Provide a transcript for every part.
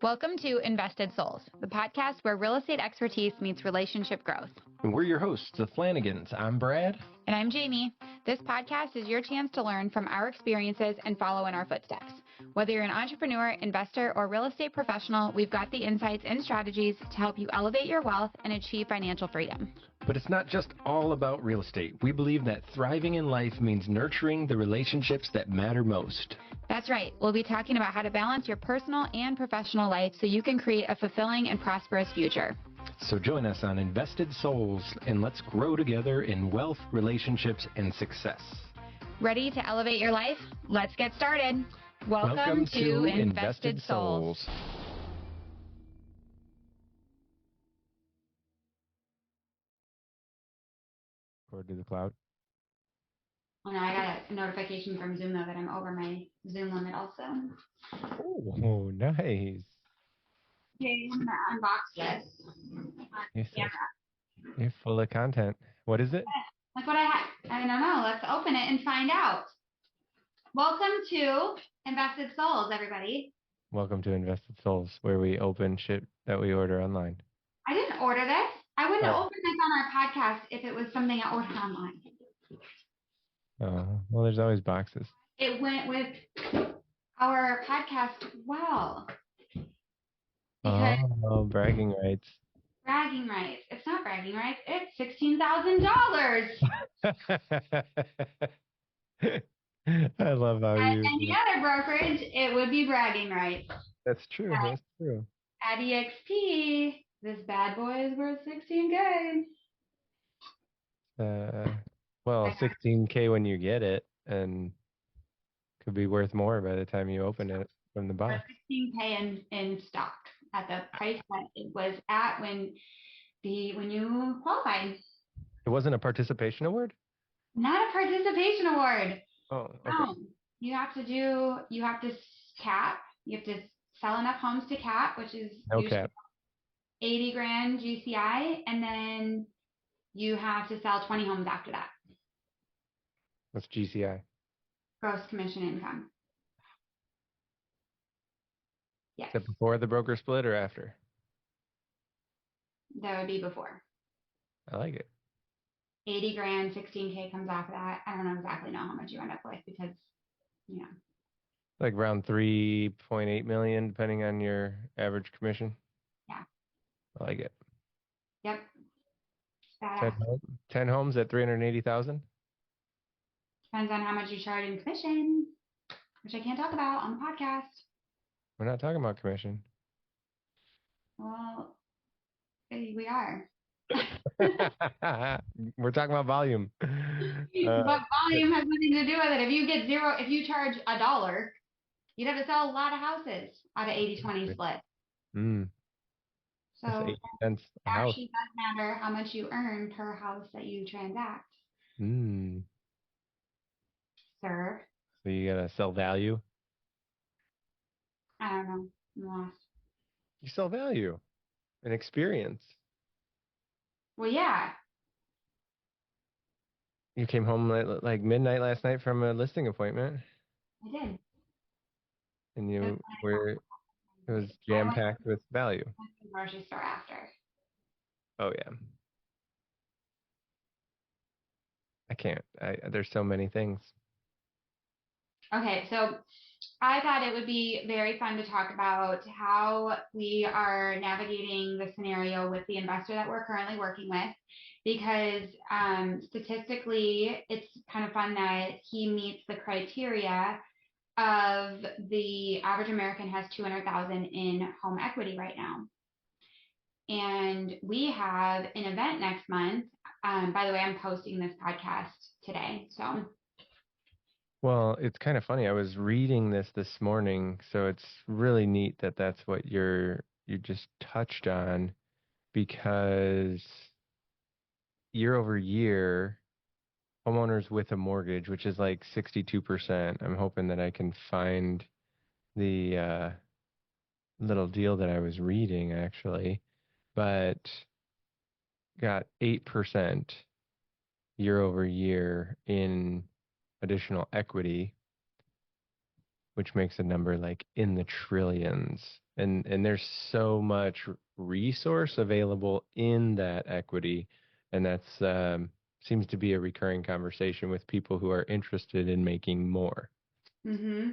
Welcome to Invested Souls, the podcast where real estate expertise meets relationship growth. And we're your hosts, the Flanagans. I'm Brad. And I'm Jamie. This podcast is your chance to learn from our experiences and follow in our footsteps. Whether you're an entrepreneur, investor, or real estate professional, we've got the insights and strategies to help you elevate your wealth and achieve financial freedom. But it's not just all about real estate. We believe that thriving in life means nurturing the relationships that matter most. That's right. We'll be talking about how to balance your personal and professional life so you can create a fulfilling and prosperous future. So join us on Invested Souls and let's grow together in wealth, relationships, and success. Ready to elevate your life? Let's get started. Welcome to Invested Souls. Record to the cloud. Well, now I got a notification from Zoom, though, that I'm over my Zoom limit also. Oh, nice. Okay, I'm going to unbox this. You're full of content. What is it? Like what I don't know. Let's open it and find out. Welcome to Invested Souls, everybody. Welcome to Invested Souls, where we open shit that we order online. I didn't order this. I wouldn't have opened this on our podcast if it was something I ordered online. Oh, well, there's always boxes. It went with our podcast well. Oh, bragging rights. Bragging rights. It's not bragging rights. It's $16,000. I love how At you... any other brokerage, it would be bragging rights. That's true. That's true. At EXP, this bad boy is worth $16K. Well, $16K when you get it, and could be worth more by the time you open it from the box. $16K in stock at the price that it was at when you qualified. It wasn't a participation award? Not a participation award. Oh, okay. No. You have to cap. You have to sell enough homes to cap, which is no cap. 80 grand GCI, and then you have to sell 20 homes after that. What's GCI? Gross commission income. Yes. Is that before the broker split or after? That would be before. I like it. 80 grand, 16K comes off of that. I don't exactly know how much you end up with because, you know. Like around 3.8 million, depending on your average commission. Yeah. I like it. Yep. 10 homes at 380,000? Depends on how much you charge in commission, which I can't talk about on the podcast. We're not talking about commission. Well, we are. We're talking about volume. But volume has nothing to do with it. If you charge $1, you'd have to sell a lot of houses out of 80-20 split. So that's 80 cents a house. Actually does matter how much you earn per house that you transact. Sir. So you gotta sell value? I don't know. I'm lost. You sell value and experience. Well, yeah. You came home like midnight last night from a listing appointment. I did. And it was jam-packed with value. I went to the grocery store after. Oh, yeah. I can't. There's so many things. Okay, so I thought it would be very fun to talk about how we are navigating the scenario with the investor that we're currently working with, because statistically, it's kind of fun that he meets the criteria of the average American has 200,000 in home equity right now. And we have an event next month. By the way, I'm posting this podcast today, so. Well, it's kind of funny. I was reading this morning, so it's really neat that that's what you just touched on, because year over year, homeowners with a mortgage, which is like 62%. I'm hoping that I can find the little deal that I was reading, actually, but got 8% year over year in additional equity. which makes a number like in the trillions. And there's so much resource available in that equity. And that's seems to be a recurring conversation with people who are interested in making more. Hmm.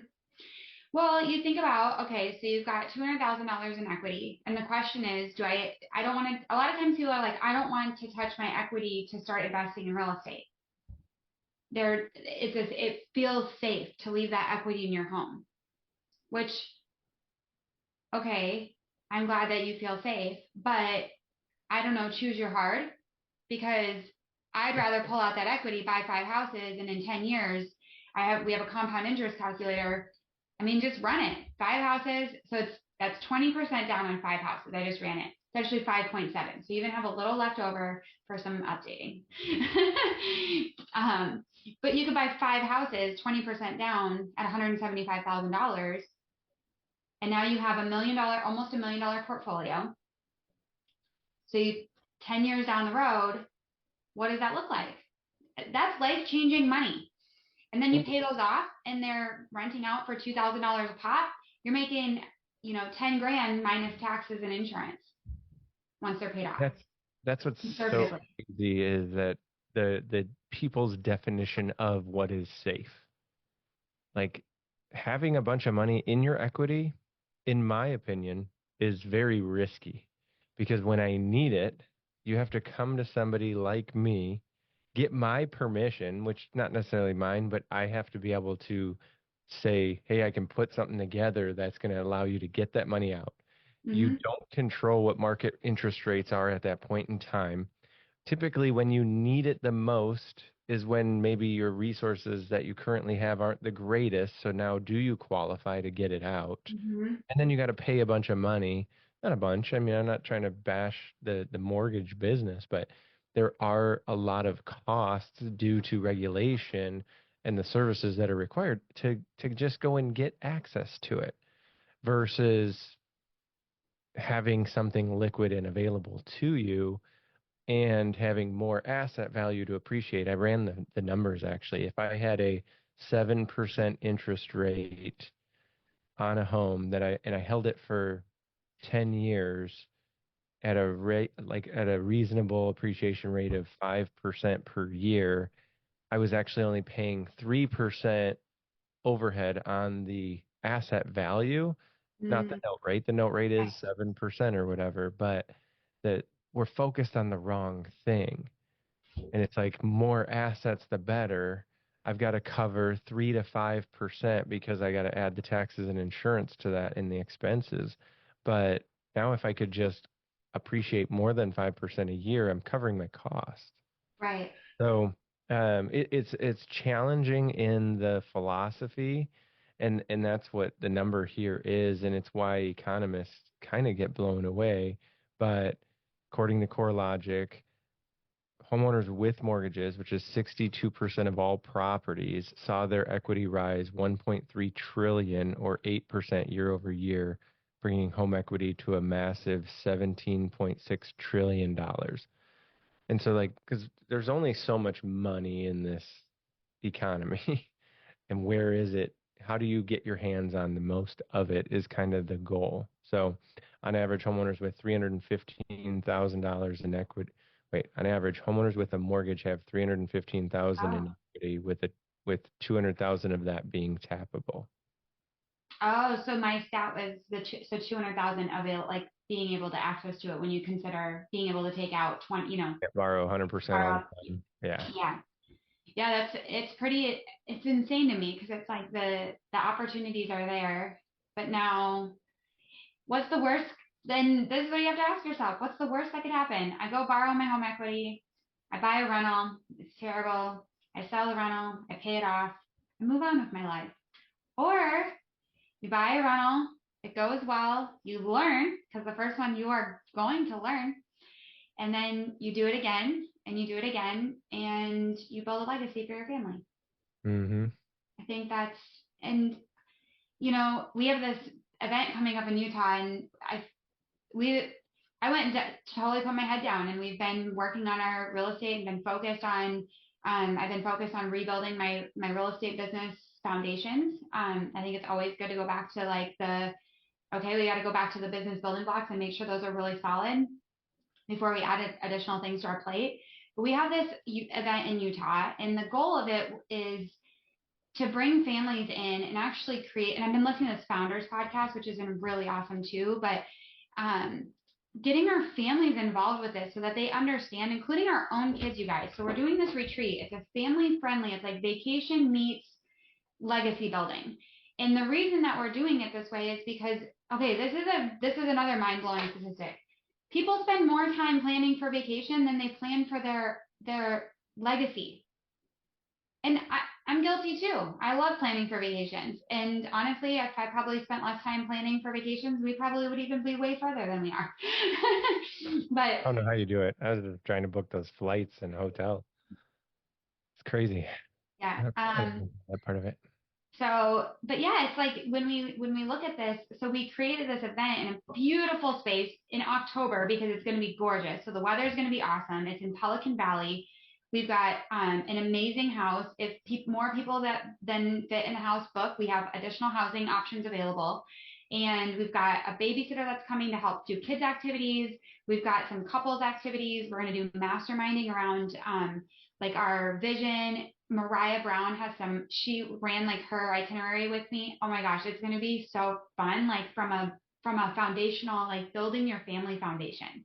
Well, you think about, okay, so you've got $200,000 in equity. And the question is, I don't want to, a lot of times people are like, I don't want to touch my equity to start investing in real estate. It feels safe to leave that equity in your home, which, okay, I'm glad that you feel safe, but I don't know, choose your heart because I'd rather pull out that equity, buy 5 houses, and in 10 years, we have a compound interest calculator. I mean, just run it. 5 houses, so that's 20% down on 5 houses. I just ran it. It's actually 5.7. So you even have a little left over for some updating. um, but you could buy 5 houses, 20% down at $175,000. And now you have almost $1 million portfolio. So 10 years down the road, what does that look like? That's life-changing money. And then you pay those off and they're renting out for $2,000 a pop. You're making, 10 grand minus taxes and insurance once they're paid off, That's that's what's so conservatively. crazy is that the people's definition of what is safe. Like having a bunch of money in your equity, in my opinion, is very risky because when I need it, you have to come to somebody like me, get my permission, which not necessarily mine, but I have to be able to say, hey, I can put something together that's going to allow you to get that money out. You Hmm. don't control what market interest rates are at that point in time. Typically, when you need it the most is when maybe your resources that you currently have aren't the greatest. So now, do you qualify to get it out? Hmm. And then you got to pay a bunch of money. Not a bunch. I mean, I'm not trying to bash the mortgage business, but there are a lot of costs due to regulation and the services that are required to just go and get access to it versus having something liquid and available to you and having more asset value to appreciate. I ran the numbers actually. If I had a 7% interest rate on a home and I held it for 10 years at a rate like at a reasonable appreciation rate of 5% per year, I was actually only paying 3% overhead on the asset value, not the Mm. note rate. The note rate is Right. 7% or whatever, but that we're focused on the wrong thing. And it's like more assets, the better. I've got to cover 3 to 5% because I got to add the taxes and insurance to that in the expenses. But now if I could just appreciate more than 5% a year, I'm covering my cost. Right. So it's challenging in the philosophy, and that's what the number here is, and it's why economists kind of get blown away. But according to CoreLogic, homeowners with mortgages, which is 62% of all properties, saw their equity rise 1.3 trillion or 8% year over year, bringing home equity to a massive 17.6 trillion dollars. And so like because there's only so much money in this economy and where is it? How do you get your hands on the most of it is kind of the goal. So on average, homeowners with $315,000 in equity, wait, on average, homeowners with a mortgage have 315,000 Oh. in equity with 200,000 of that being tappable. Oh, so my stat was so 200,000 avail like being able to access to it when you consider being able to take out 20, Can't borrow 100% all borrow. the time. Yeah. Yeah. Yeah, it's insane to me because it's like the opportunities are there, but now what's the worst? Then this is what you have to ask yourself. What's the worst that could happen? I go borrow my home equity. I buy a rental. It's terrible. I sell the rental. I pay it off. I move on with my life. Or you buy a rental. It goes well. You learn because the first one you are going to learn. And then you do it again and you do it again and you build a legacy for your family. Mm-hmm. I think and we have this event coming up in Utah and we, I went and totally put my head down and we've been working on our real estate and I've been focused on rebuilding my real estate business foundations. I think it's always good to go back to like okay, we got to go back to the business building blocks and make sure those are really solid before we add additional things to our plate. But we have this event in Utah, and the goal of it is to bring families in and actually create. And I've been listening to this Founders podcast, which has been really awesome too. But um, getting our families involved with this so that they understand, including our own kids, you guys. So we're doing this retreat. It's a family friendly. It's like vacation meets legacy building. And the reason that we're doing it this way is because, okay, this is another mind blowing statistic. People spend more time planning for vacation than they plan for their legacy. And I'm guilty too. I love planning for vacations. And honestly, if I probably spent less time planning for vacations, we probably would even be way further than we are. But I don't know how you do it. I was just trying to book those flights and hotel. It's crazy. yeah, I don't know that part of it. so, but yeah, it's like when we look at this, so we created this event in a beautiful space in October because it's going to be gorgeous. So the weather is going to be awesome. It's in Pelican Valley. We've got an amazing house. If more people that than fit in the house book, we have additional housing options available. And we've got a babysitter that's coming to help do kids activities. We've got some couples activities. We're going to do masterminding around like our vision. Mariah Brown she ran like her itinerary with me. Oh my gosh, it's going to be so fun. Like from a foundational, like building your family foundation.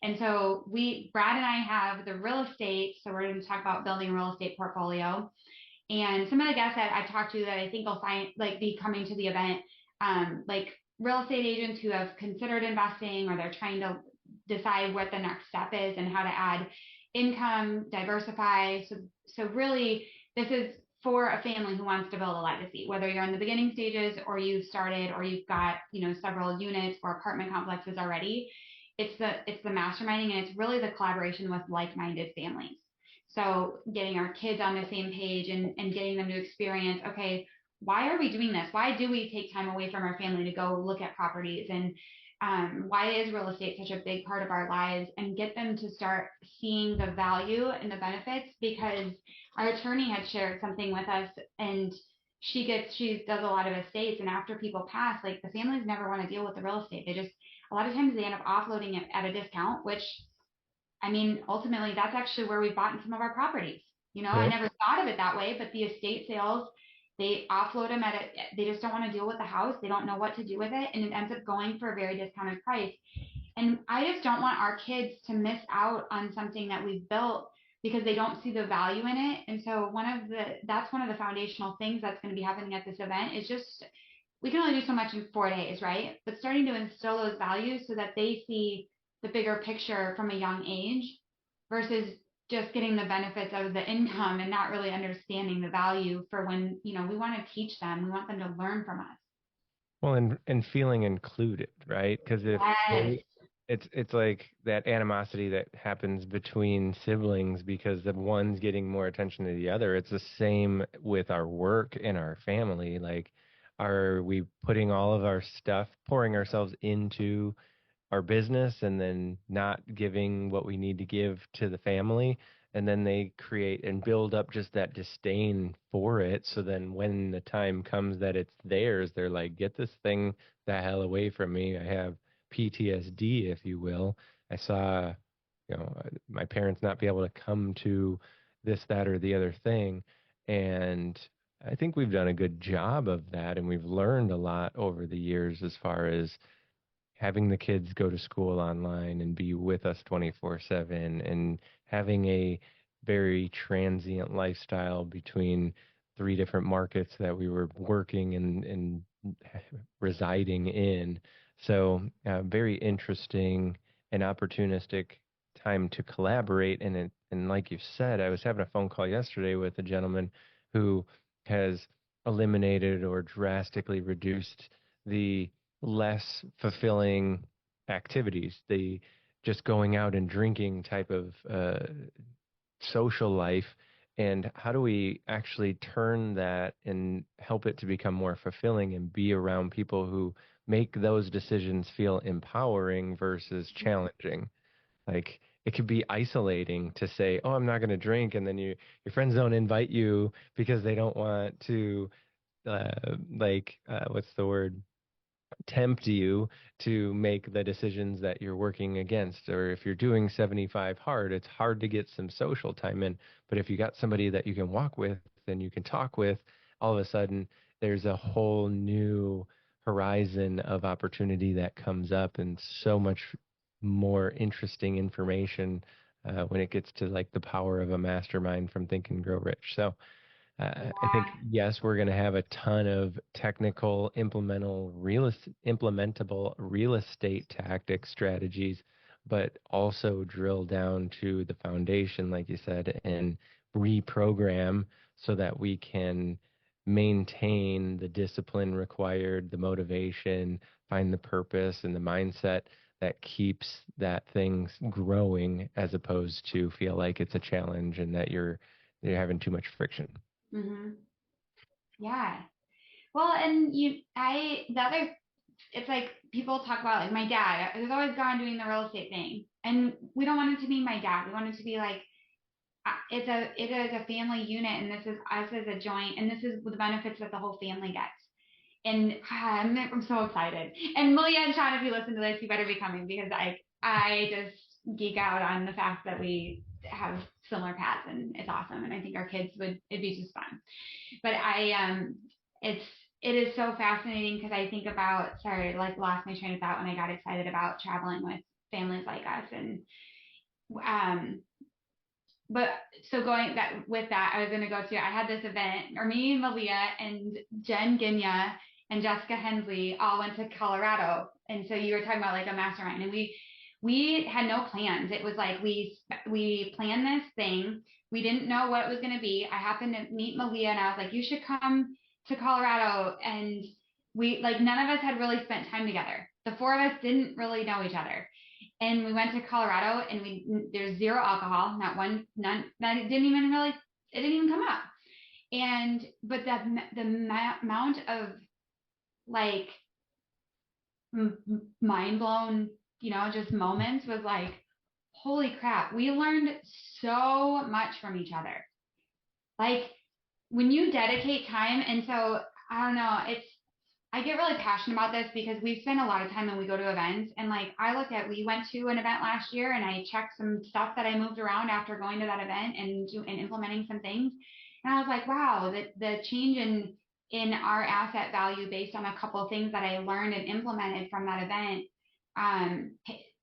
And so Brad and I have the real estate. So we're going to talk about building a real estate portfolio. And some of the guests that I've talked to that I think will be coming to the event, like real estate agents who have considered investing or they're trying to decide what the next step is and how to add income, diversify. So really, this is for a family who wants to build a legacy, whether you're in the beginning stages or you've started or you've got, several units or apartment complexes already. It's the masterminding, and it's really the collaboration with like-minded families. So getting our kids on the same page and getting them to experience, okay, why are we doing this? Why do we take time away from our family to go look at properties? And why is real estate such a big part of our lives? And get them to start seeing the value and the benefits, because our attorney had shared something with us, and she does a lot of estates, and after people pass, like the families never want to deal with the real estate. They just, a lot of times they end up offloading it at a discount, which, I mean, ultimately, that's actually where we bought in some of our properties. I Yep. never thought of it that way, but the estate sales, they offload them they just don't want to deal with the house. They don't know what to do with it. And it ends up going for a very discounted price. And I just don't want our kids to miss out on something that we've built because they don't see the value in it. And so that's one of the foundational things that's going to be happening at this event is just, we can only do so much in 4 days, right? But starting to instill those values so that they see the bigger picture from a young age versus just getting the benefits of the income and not really understanding the value for when, we want to teach them. We want them to learn from us. Well, and feeling included, right? Because if Yes. they, it's like that animosity that happens between siblings because the one's getting more attention to the other. It's the same with our work and our family. Like, are we putting all of our stuff, pouring ourselves into our business and then not giving what we need to give to the family? And then they create and build up just that disdain for it. So then when the time comes that it's theirs, they're like, get this thing the hell away from me. I have PTSD, if you will. I saw, my parents not be able to come to this, that, or the other thing. And I think we've done a good job of that. And we've learned a lot over the years as far as having the kids go to school online and be with us 24/7 and having a very transient lifestyle between three different markets that we were working and residing in. So, very interesting and opportunistic time to collaborate. And like you said, I was having a phone call yesterday with a gentleman who has eliminated or drastically reduced the less fulfilling activities, the just going out and drinking type of social life. And how do we actually turn that and help it to become more fulfilling and be around people who make those decisions feel empowering versus challenging? Like, it could be isolating to say, "Oh, I'm not going to drink," and then your friends don't invite you because they don't want to what's the word? Tempt you to make the decisions that you're working against. Or if you're doing 75 hard, it's hard to get some social time in. But if you got somebody that you can walk with and you can talk with, all of a sudden there's a whole new horizon of opportunity that comes up and so much more interesting information when it gets to like the power of a mastermind from Think and Grow Rich. So I think Yeah. yes, we're going to have a ton of technical, implementable real estate tactic strategies, but also drill down to the foundation, like you said, and reprogram so that we can maintain the discipline required, the motivation, find the purpose and the mindset that keeps that thing growing as opposed to feel like it's a challenge and that you're having too much friction. Hmm. Yeah. Well, and the other, it's like people talk about like my dad who's always gone doing the real estate thing. And we don't want it to be my dad. We want it to be like, it is a family unit and this is us as a joint and this is the benefits that the whole family gets. And I'm so excited. And Malia and Sean, if you listen to this, you better be coming because I just geek out on the fact that we have similar paths and it's awesome. And I think our kids it'd be just fun. But it's, it is so fascinating because I think about, sorry, like lost my train of thought when I got excited about traveling with families like us. And, um, but so going that with that, I was going to go to, I had this event, or me, Malia, and Jen Ginya and Jessica Hensley all went to Colorado. And so you were talking about like a mastermind and we had no plans. It was like we planned this thing. We didn't know what it was going to be. I happened to meet Malia and I was like, you should come to Colorado. And we like none of us had really spent time together. The four of us didn't really know each other. And we went to Colorado and there's zero alcohol, not one, none, that it didn't even really, it didn't even come up. And, but the amount of like mind blown, just moments was like, holy crap, we learned so much from each other. Like when you dedicate time, and so I don't know, I get really passionate about this because we spend a lot of time when we go to events. And like I look at, we went to an event last year and I checked some stuff that I moved around after going to that event and implementing some things. And I was like, wow, the change in our asset value based on a couple of things that I learned and implemented from that event,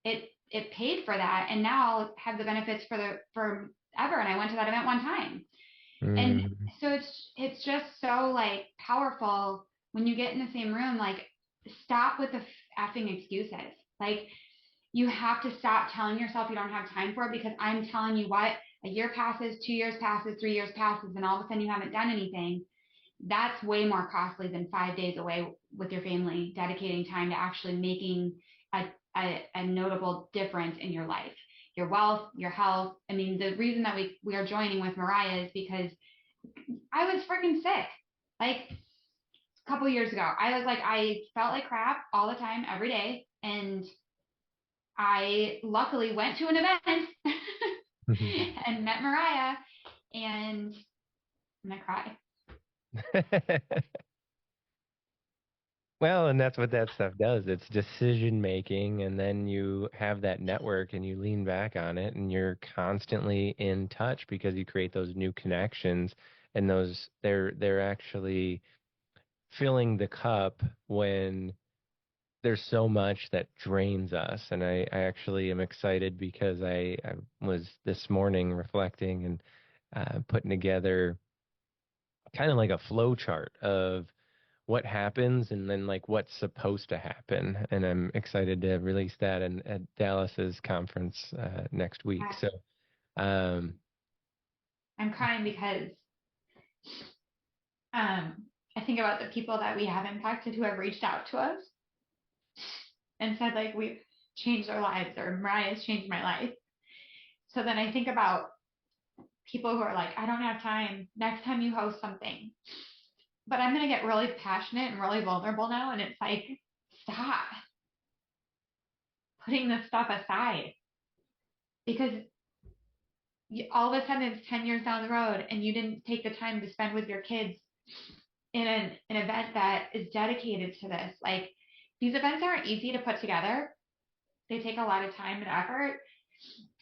it paid for that. And now I'll have the benefits forever. And I went to that event one time. And Mm, so it's just so like powerful when you get in the same room, like stop with the effing excuses. Like you have to stop telling yourself you don't have time for it because I'm telling you what, a year passes, 2 years passes, 3 years passes, and all of a sudden you haven't done anything. That's way more costly than 5 days away with your family, dedicating time to actually making a notable difference in your life, your wealth, your health. I mean, the reason that we are joining with Mariah is because I was freaking sick. Like a couple years ago, I was like, I felt like crap all the time, every day. And I luckily went to an event and met Mariah and I'm gonna cry. Well, and that's what that stuff does. It's decision making, and then you have that network and you lean back on it, and you're constantly in touch because you create those new connections, and they're actually filling the cup when there's so much that drains us. And I actually am excited because I was this morning reflecting and putting together kind of like a flow chart of what happens and then like what's supposed to happen. And I'm excited to release that at Dallas's conference next week. Yeah. So, um, I'm crying because I think about the people that we have impacted who have reached out to us and said like we've changed their lives or Mariah's changed my life. So then I think about people who are like, I don't have time. Next time you host something, but I'm going to get really passionate and really vulnerable now. And it's like, stop putting this stuff aside because all of a sudden it's 10 years down the road and you didn't take the time to spend with your kids in an event that is dedicated to this. Like these events aren't easy to put together. They take a lot of time and effort.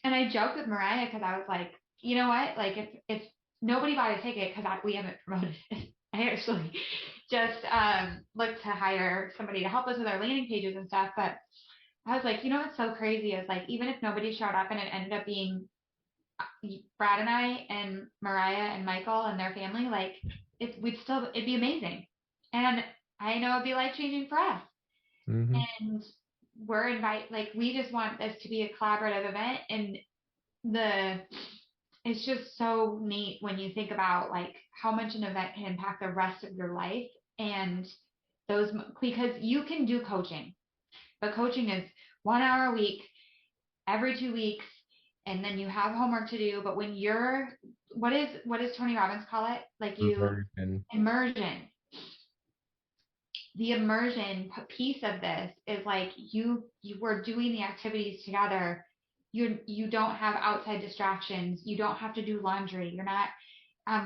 And I joked with Mariah because I was like, you know what? Like if nobody bought a ticket because we haven't promoted it, I actually just looked to hire somebody to help us with our landing pages and stuff. But I was like, you know what's so crazy is like even if nobody showed up and it ended up being Brad and I and Mariah and Michael and their family, like it'd be amazing. And I know it'd be life changing for us. Hmm. And like we just want this to be a collaborative event and the it's just so neat when you think about like how much an event can impact the rest of your life and those because you can do coaching, but coaching is 1 hour a week every 2 weeks and then you have homework to do. But when you're what does Tony Robbins call it? Like you Immersion. immersion. The immersion piece of this is like you were doing the activities together. You don't have outside distractions. You don't have to do laundry. You're not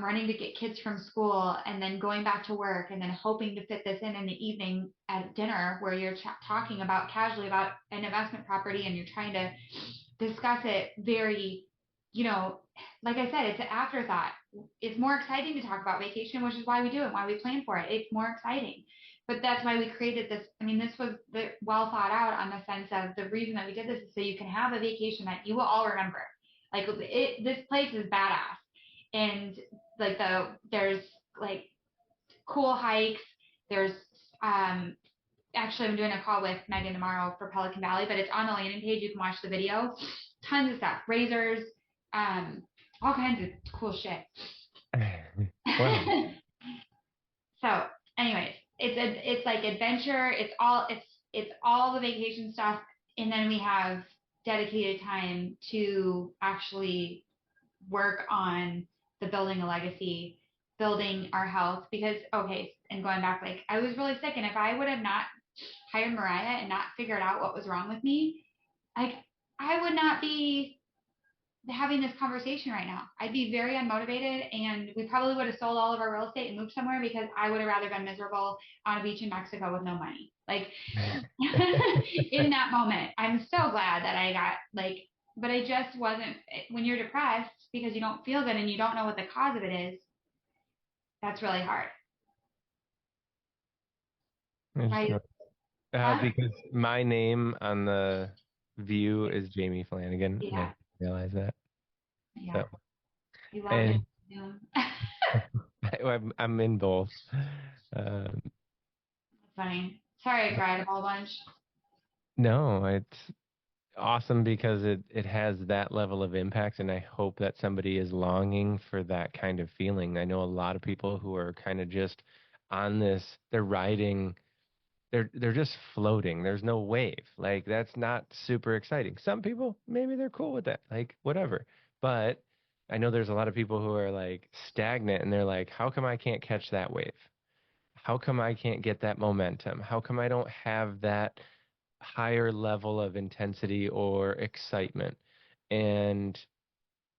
running to get kids from school and then going back to work and then hoping to fit this in the evening at dinner where you're talking about casually about an investment property and you're trying to discuss it very, you know, like I said, it's an afterthought. It's more exciting to talk about vacation, which is why we do it, why we plan for it. It's more exciting. But that's why we created this. I mean, this was well thought out on the sense of the reason that we did this is so you can have a vacation that you will all remember. Like this place is badass, and like there's like cool hikes. There's um actually I'm doing a call with Megan tomorrow for Pelican Valley, but it's on the landing page. You can watch the video. Tons of stuff, razors, um, all kinds of cool shit. Wow. So, anyways, it's like adventure. It's all the vacation stuff, and then we have dedicated time to actually work on the building a legacy, building our health. Because okay, and going back, like I was really sick, and if I would have not hired Mariah and not figured out what was wrong with me, like I would not be having this conversation right now. I'd be very unmotivated and we probably would have sold all of our real estate and moved somewhere because I would have rather been miserable on a beach in Mexico with no money. Like in that moment, I'm so glad that I got like, but I just wasn't, when you're depressed because you don't feel good and you don't know what the cause of it is, that's really hard. I just I, know. huh? Because my name on the view is Jamie Flanagan, and I Yeah. didn't realize that. Yeah. So, You love it. and I'm in both. Um, Funny. Sorry I cried a whole bunch. no, it's awesome because it has that level of impact, and I hope that somebody is longing for that kind of feeling. I know a lot of people who are kind of just on this, they're riding. They're just floating. There's no wave. Like that's not super exciting. Some people maybe they're cool with that. Like whatever. But I know there's a lot of people who are like stagnant and they're like, how come I can't catch that wave? How come I can't get that momentum? How come I don't have that higher level of intensity or excitement? And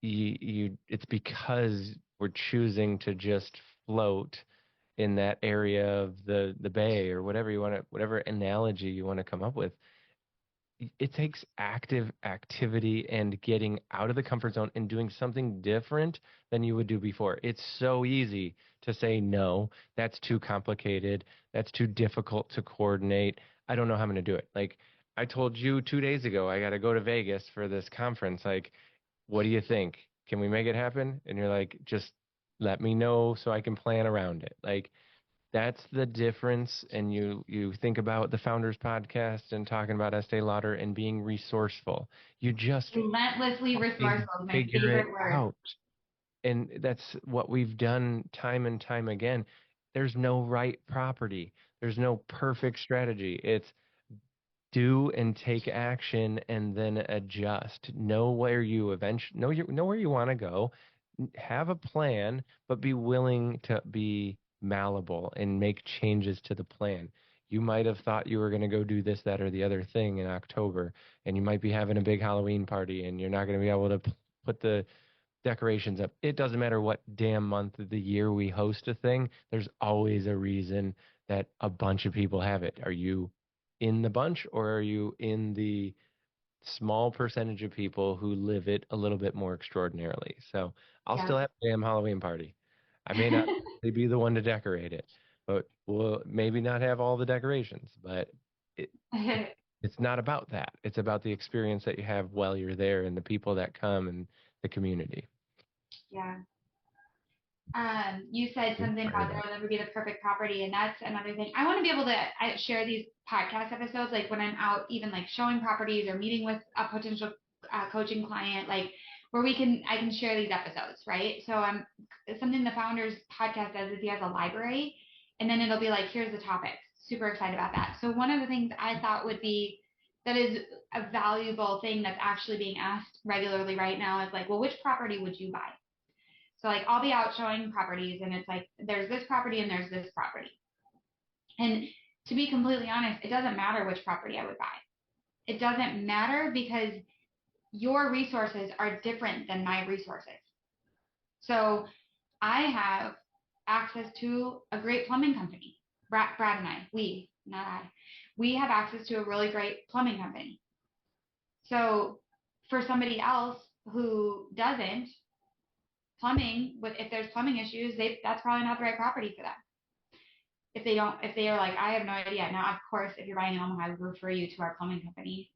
it's because we're choosing to just float in that area of the bay or whatever you want to, whatever analogy you want to come up with. It takes active activity and getting out of the comfort zone and doing something different than you would do before. It's so easy to say no, that's too complicated, that's too difficult to coordinate. I don't know how I'm going to do it. Like I told you 2 days ago, I got to go to Vegas for this conference. Like, what do you think? Can we make it happen? And you're like, just let me know so I can plan around it. Like, that's the difference. And you think about the Founders Podcast and talking about Estee Lauder and being resourceful. You just Relentlessly fucking resourceful is my figure it favorite word. out. And that's what we've done time and time again. There's no right property. There's no perfect strategy. It's do and take action and then adjust. Know where you eventually know where you want to go. Have a plan, but be willing to be malleable and make changes to the plan. You might have thought you were going to go do this, that, or the other thing in October, and you might be having a big Halloween party, and you're not going to be able to put the decorations up. It doesn't matter what damn month of the year we host a thing, there's always a reason that a bunch of people have it. Are you in the bunch or are you in the small percentage of people who live it a little bit more extraordinarily? So I'll still Yeah. have a damn Halloween party. I may not be the one to decorate it, but we'll maybe not have all the decorations, but it, it it's not about that. It's about the experience that you have while you're there and the people that come and the community. Yeah. You said Being something part of about there that. will never be the perfect property, and that's another thing. I want to be able to share these podcast episodes, like when I'm out, even like showing properties or meeting with a potential coaching client, like where I can share these episodes, right? So something the founders podcast does is he has a library, and then it'll be like, here's the topics. Super excited about that. So one of the things I thought would be that is a valuable thing that's actually being asked regularly right now is like, well, which property would you buy? So like I'll be out showing properties and it's like there's this property and there's this property. And to be completely honest, it doesn't matter which property I would buy. It doesn't matter because your resources are different than my resources. So I have access to a great plumbing company. Brad and not I, we have access to a really great plumbing company. So for somebody else who doesn't, if there's plumbing issues, that's probably not the right property for them. If they are like, I have no idea. Now, of course, if you're buying in Omaha, I would refer you to our plumbing company.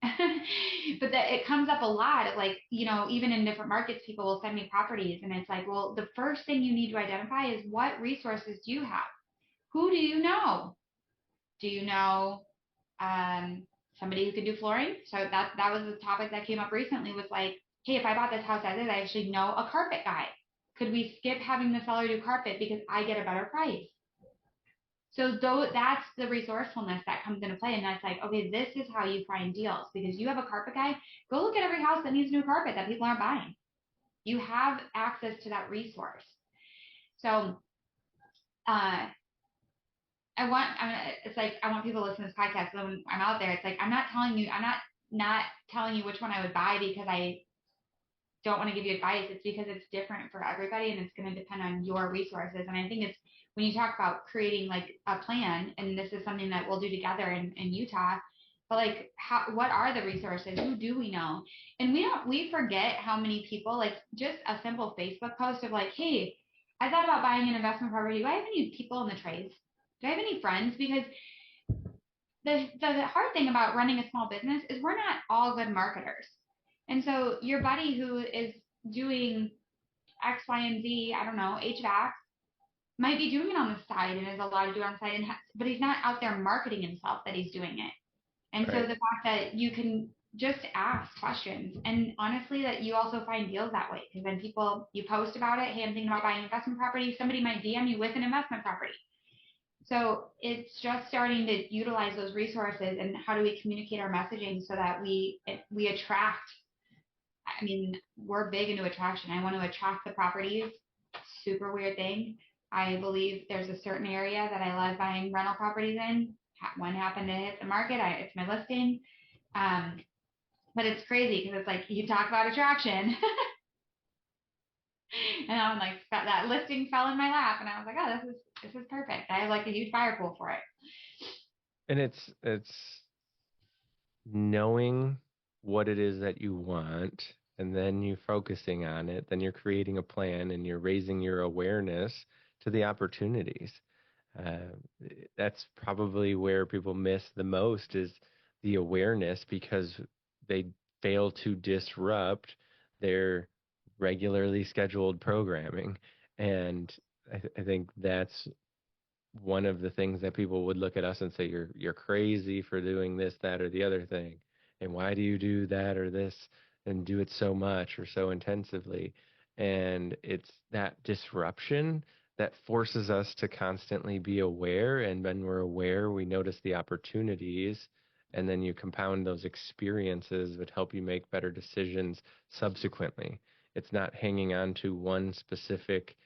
But that it comes up a lot of like, even in different markets, people will send me properties and it's like, well, the first thing you need to identify is what resources do you have? Who do you know? Do you know somebody who can do flooring? So that was the topic that came up recently was like, hey, if I bought this house as is, I actually know a carpet guy. Could we skip having the seller do carpet because I get a better price? So though that's the resourcefulness that comes into play, and that's like, okay, this is how you find deals because you have a carpet guy. Go look at every house that needs new carpet that people aren't buying. You have access to that resource. So uh, it's like I want people to listen to this podcast. So when I'm out there, it's like I'm not telling you which one I would buy because I don't want to give you advice. It's because it's different for everybody and it's going to depend on your resources. And I think it's when you talk about creating like a plan, and this is something that we'll do together in Utah, but like what are the resources? Who do we know? And we forget how many people, like just a simple Facebook post of like, hey, I thought about buying an investment property. Do I have any people in the trades? Do I have any friends? Because the hard thing about running a small business is we're not all good marketers. And so your buddy who is doing X, Y, and Z, I don't know, HVAC, might be doing it on the side and is allowed to do it on the side, but he's not out there marketing himself that he's doing it. And so Right. the fact that you can just ask questions, and honestly, that you also find deals that way, because then you post about it, hey, I'm thinking about buying an investment property, somebody might DM you with an investment property. So it's just starting to utilize those resources and how do we communicate our messaging so that we attract. I mean, we're big into attraction. I want to attract the properties. Super weird thing. I believe there's a certain area that I love buying rental properties in. One happened to hit the market. It's my listing. Um, but it's crazy because it's like you talk about attraction, and I'm like that listing fell in my lap, and I was like, oh, this is perfect. I have like a huge buyer pool for it. And it's knowing what it is that you want and then you focusing on it, then you're creating a plan and you're raising your awareness to the opportunities. Uh, that's probably where people miss the most is the awareness because they fail to disrupt their regularly scheduled programming. And I think that's one of the things that people would look at us and say, you're crazy for doing this, that, or the other thing. And why do you do that or this and do it so much or so intensively? And it's that disruption that forces us to constantly be aware. And when we're aware, we notice the opportunities. And then you compound those experiences that help you make better decisions subsequently. It's not hanging on to one specific,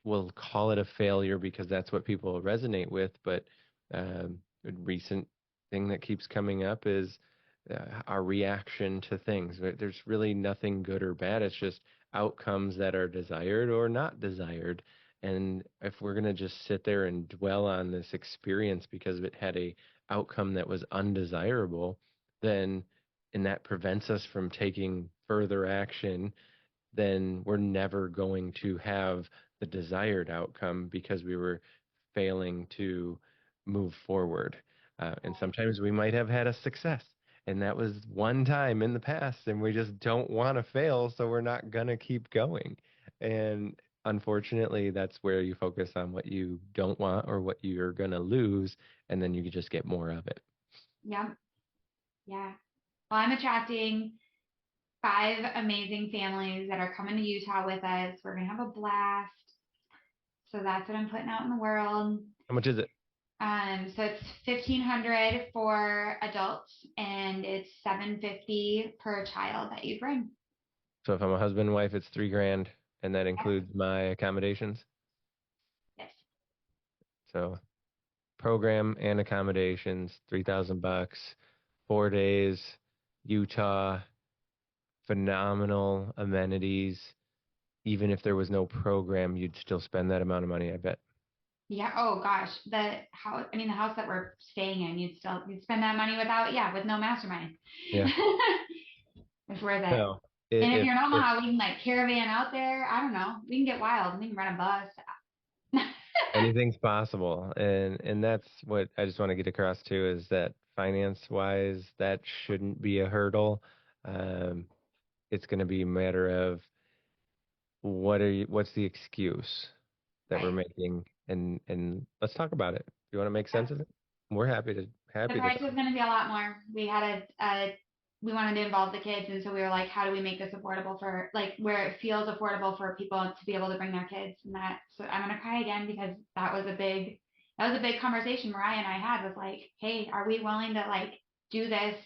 we'll call it a failure because that's what people resonate with. But a recent thing that keeps coming up is our reaction to things. There's really nothing good or bad. It's just outcomes that are desired or not desired. And if we're going to just sit there and dwell on this experience because it had a outcome that was undesirable, then and that prevents us from taking further action, then we're never going to have the desired outcome because we were failing to move forward. And sometimes we might have had a success, and that was one time in the past, and we just don't want to fail, so we're not gonna keep going. And unfortunately, that's where you focus on what you don't want or what you're gonna lose, and then you can just get more of it. Yep. Yeah. Well, I'm attracting 5 amazing families that are coming to Utah with us. We're gonna have a blast. So that's what I'm putting out in the world. How much is it? So it's 1,500 for adults and it's 750 per child that you bring. So if I'm a husband and wife, it's 3 grand, and that Yep. includes my accommodations. Yes. So program and accommodations, 3,000 bucks, 4 days, Utah, phenomenal amenities. Even if there was no program, you'd still spend that amount of money, I bet. Yeah. Oh gosh, the house. I mean, the house that we're staying in, you'd spend that money without, yeah, with no mastermind. Yeah. It's worth it. No. And if If you're in if Omaha, we can like caravan out there. I don't know. We can get wild. We can rent a bus. anything's possible, and that's what I just want to get across too, is that finance wise, that shouldn't be a hurdle. Um, it's going to be a matter of what's the excuse that we're Right. making, and let's talk about it. You want to make Yep. sense of it? We're The happy to price talk. was going to be a lot more. We had we wanted to involve the kids, and so we were like, how do we make this affordable for like where it feels affordable for people to be able to bring their kids? And that, so I'm going to cry again because that was a big conversation Mariah and I had was like, hey, are we willing to like do this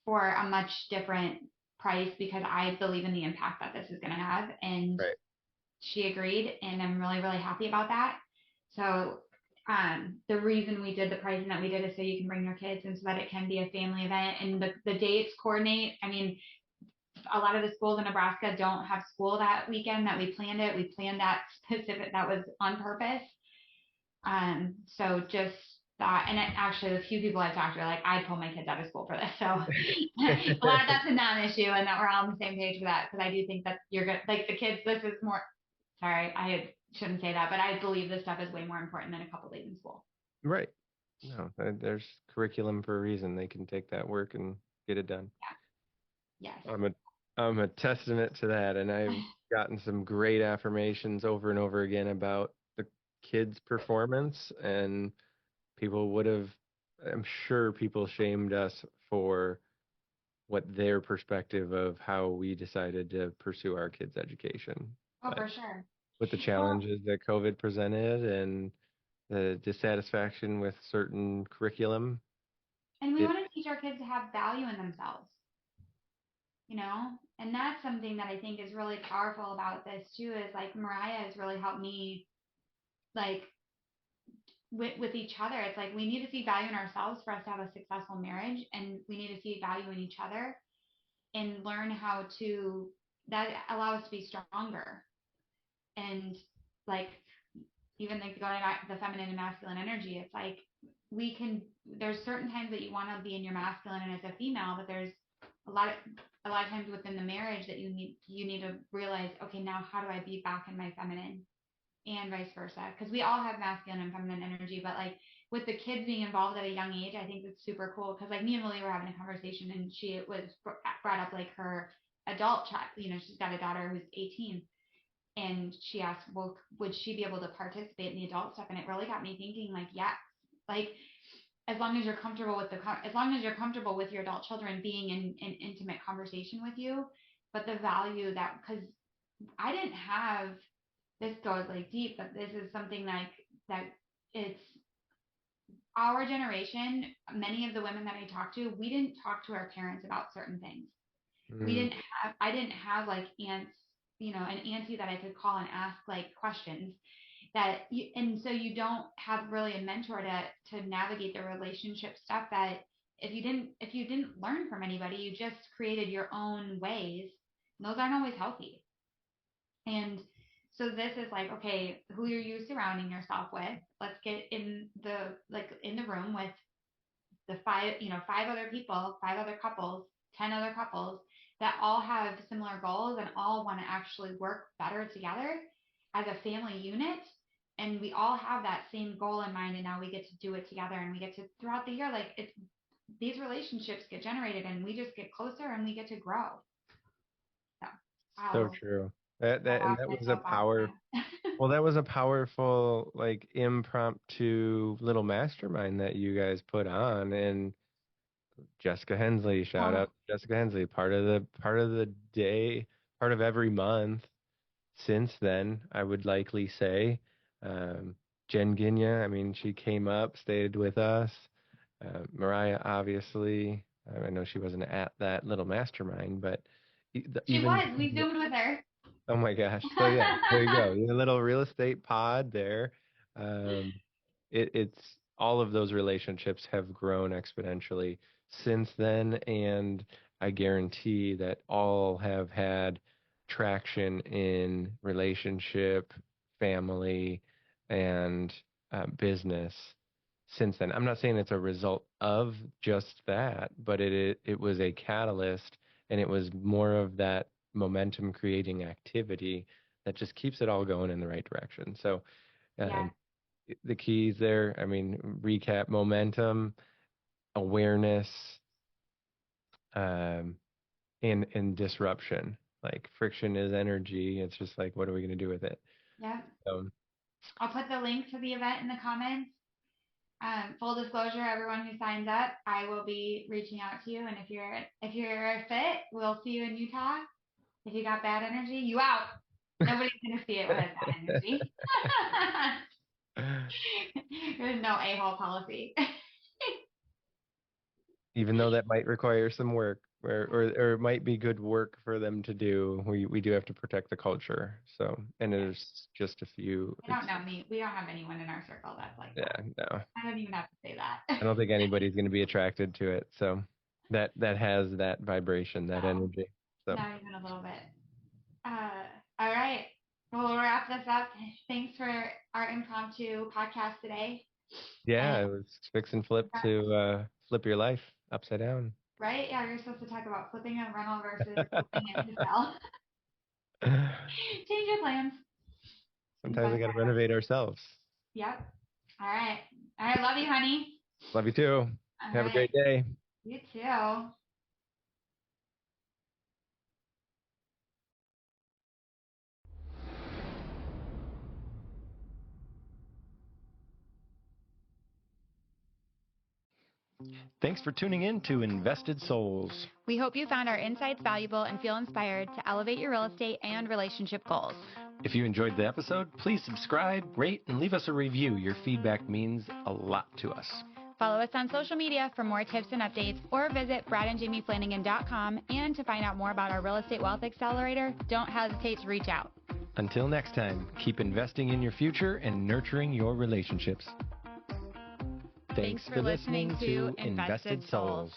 for a much different price because I believe in the impact that this is going to have, and Right. she agreed, and I'm really, really happy about that. So, the reason we did the pricing that we did is so you can bring your kids and so that it can be a family event and the dates coordinate. I mean, a lot of the schools in Nebraska don't have school that weekend that we planned it. We planned that specific, that was on purpose. So just that, and actually, the few people I talked to are like, I'd pull my kids out of school for this. So glad that's a non-issue and that we're all on the same page for that because I do think that you're good. Like the kids, this is more. Sorry, I shouldn't say that, but I believe this stuff is way more important than a couple days in school. Right. No, there's curriculum for a reason. They can take that work and get it done. Yeah. Yes. I'm a I'm a testament to that, and I've gotten some great affirmations over and over again about the kids' performance, and people would have, I'm sure people shamed us for what their perspective of how we decided to pursue our kids' education. Oh, But for sure. with the Well, challenges that COVID presented and the dissatisfaction with certain curriculum, and we it want to teach our kids to have value in themselves, and that's something that I think is really powerful about this too, is like Mariah has really helped me like with each other. It's like we need to see value in ourselves for us to have a successful marriage, and we need to see value in each other and learn how to that allow us to be stronger and like even like going back to the feminine and masculine energy, it's like there's certain times that you want to be in your masculine and as a female, but there's a lot of a lot of times within the marriage that you need to realize, okay, now how do I be back in my feminine and vice versa? Because we all have masculine and feminine energy, but like with the kids being involved at a young age, I think it's super cool because like me and Lily were having a conversation and she was brought up like her adult child, she's got a daughter who's 18 and she asked, well, would she be able to participate in the adult stuff? And it really got me thinking, like, yes, like as long as you're comfortable with as long as you're comfortable with your adult children being in intimate conversation with you, but the value that because I didn't have this goes like deep, but this is something like that it's our generation. Many of the women that I talked to, we didn't talk to our parents about certain things. We mm, didn't have I didn't have like aunts, an auntie that I could call and ask like questions and so you don't have really a mentor to navigate the relationship stuff that if you didn't learn from anybody, you just created your own ways. And those aren't always healthy. And so this is like, okay, who are you surrounding yourself with? Let's get in the room with the five other people, five other couples, 10 other couples that all have similar goals and all want to actually work better together as a family unit. And we all have that same goal in mind, and now we get to do it together, and we get to throughout the year, like it's these relationships get generated, and we just get closer, and we get to grow. So So I'll true. go And off that my was a soapbox power. now. Well, that was a powerful, like, impromptu little mastermind that you guys put on. And Jessica Hensley, shout Oh, out to Jessica Hensley, part of the day, part of every month since then, I would likely say. Um, Jen Ginya, I mean, she came up, stayed with us. Mariah, obviously, I know she wasn't at that little mastermind, but she even was. We zoomed with her. oh my gosh. So yeah, there you go. Your little real estate pod there. Um, it's all of those relationships have grown exponentially since then, and I guarantee that all have had traction in relationship, family, and business since then. I'm not saying it's a result of just that, but it was a catalyst, and it was more of that momentum creating activity that just keeps it all going in the right direction. So Yeah. um, the keys there, I mean, recap: momentum, awareness, um, and disruption. Like friction is energy. It's just like, what are we going to do with it? Yep. So, I'll put the link to the event in the comments. Full disclosure, everyone who signs up, I will be reaching out to you. And if you're a fit, we'll see you in Utah. If you got bad energy, you out. Nobody's gonna see it with bad energy. There's no a-hole policy. even though that might require some work, or it might be good work for them to do, we do have to protect the culture. So, and Yeah. there's just a few. I don't know me. We don't have anyone in our circle that's like Yeah, that. no, I don't even have to say that. I don't think anybody's going to be attracted to it. So that has that vibration, that No, energy. So not even a little bit. Uh, all right. Well, we'll wrap this up. Thanks for our impromptu podcast today. And yeah, it was fix and flip congrats. to flip your life upside down. Right? Yeah, you're supposed to talk about flipping a rental versus flipping it to sell. Change your plans. Things Sometimes like we got to that. renovate ourselves. Yep. All right. All right. Love you, honey. Love you too. All Have a right. great day. You too. Thanks for tuning in to Invested Souls. We hope you found our insights valuable and feel inspired to elevate your real estate and relationship goals. If you enjoyed the episode, please subscribe, rate, and leave us a review. Your feedback means a lot to us. Follow us on social media for more tips and updates, or visit bradandjamieflanagan.com. And to find out more about our Real Estate Wealth Accelerator, don't hesitate to reach out. Until next time, keep investing in your future and nurturing your relationships. Thanks for listening to Invested Souls.